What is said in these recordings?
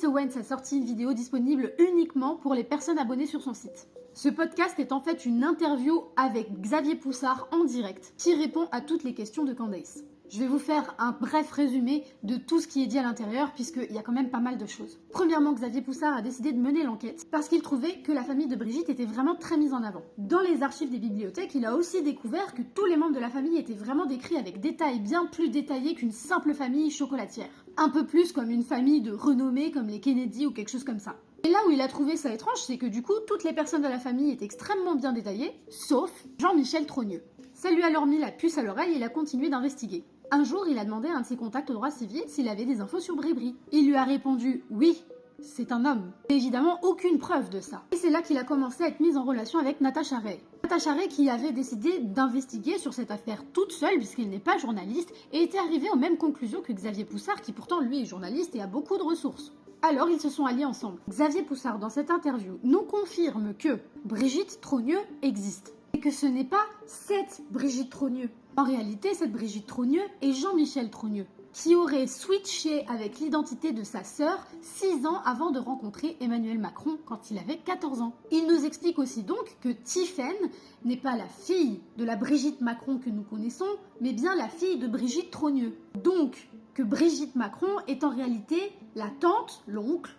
Candace Owens a sorti une vidéo disponible uniquement pour les personnes abonnées sur son site. Ce podcast est en fait une interview avec Xavier Poussard en direct qui répond à toutes les questions de Candace. Je vais vous faire un bref résumé de tout ce qui est dit à l'intérieur puisqu'il y a quand même pas mal de choses. Premièrement, Xavier Poussard a décidé de mener l'enquête parce qu'il trouvait que la famille de Brigitte était vraiment très mise en avant. Dans les archives des bibliothèques, il a aussi découvert que tous les membres de la famille étaient vraiment décrits avec détails bien plus détaillés qu'une simple famille chocolatière. Un peu plus comme une famille de renommée comme les Kennedy ou quelque chose comme ça. Et là où il a trouvé ça étrange, c'est que du coup, toutes les personnes de la famille étaient extrêmement bien détaillées, sauf Jean-Michel Trogneux. Ça lui a alors mis la puce à l'oreille et il a continué d'investiguer. Un jour, il a demandé à un de ses contacts au droit civil s'il avait des infos sur Bribri. Il lui a répondu « Oui, c'est un homme ». Mais évidemment, aucune preuve de ça. Et c'est là qu'il a commencé à être mis en relation avec Natacha Ray. Natacha Ray qui avait décidé d'investiguer sur cette affaire toute seule puisqu'il n'est pas journaliste et était arrivé aux mêmes conclusions que Xavier Poussard qui pourtant lui est journaliste et a beaucoup de ressources. Alors ils se sont alliés ensemble. Xavier Poussard dans cette interview nous confirme que Brigitte Trogneux existe. Et que ce n'est pas cette Brigitte Trogneux. En réalité, cette Brigitte Trogneux est Jean-Michel Trogneux, qui aurait switché avec l'identité de sa sœur 6 ans avant de rencontrer Emmanuel Macron quand il avait 14 ans. Il nous explique aussi donc que Tiphaine n'est pas la fille de la Brigitte Macron que nous connaissons, mais bien la fille de Brigitte Trogneux. Donc, que Brigitte Macron est en réalité la tante, l'oncle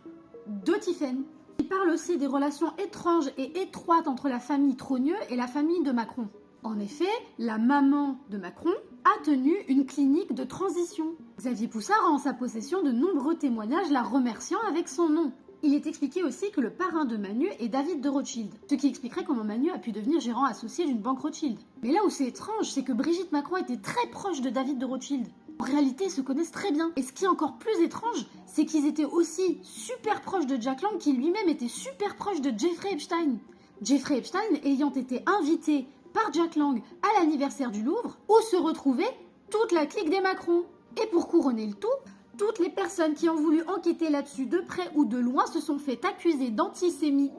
de Tiphaine. Il parle aussi des relations étranges et étroites entre la famille Trogneux et la famille de Macron. En effet, la maman de Macron a tenu une clinique de transition. Xavier Poussard a en sa possession de nombreux témoignages la remerciant avec son nom. Il est expliqué aussi que le parrain de Manu est David de Rothschild, ce qui expliquerait comment Manu a pu devenir gérant associé d'une banque Rothschild. Mais là où c'est étrange, c'est que Brigitte Macron était très proche de David de Rothschild. En réalité, ils se connaissent très bien. Et ce qui est encore plus étrange, c'est qu'ils étaient aussi super proches de Jack Lang, qui lui-même était super proche de Jeffrey Epstein. Jeffrey Epstein ayant été invité par Jack Lang à l'anniversaire du Louvre, où se retrouvait toute la clique des Macron. Et pour couronner le tout, toutes les personnes qui ont voulu enquêter là-dessus de près ou de loin se sont fait accuser d'antisémitisme.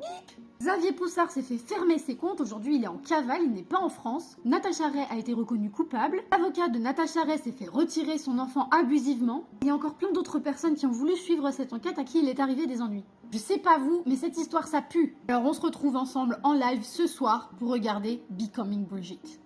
Xavier Poussard s'est fait fermer ses comptes, aujourd'hui il est en cavale, il n'est pas en France. Natacha Ray a été reconnue coupable. L'avocat de Natacha Ray s'est fait retirer son enfant abusivement. Il y a encore plein d'autres personnes qui ont voulu suivre cette enquête à qui il est arrivé des ennuis. Je sais pas vous, mais cette histoire ça pue. Alors on se retrouve ensemble en live ce soir pour regarder Becoming Brigitte.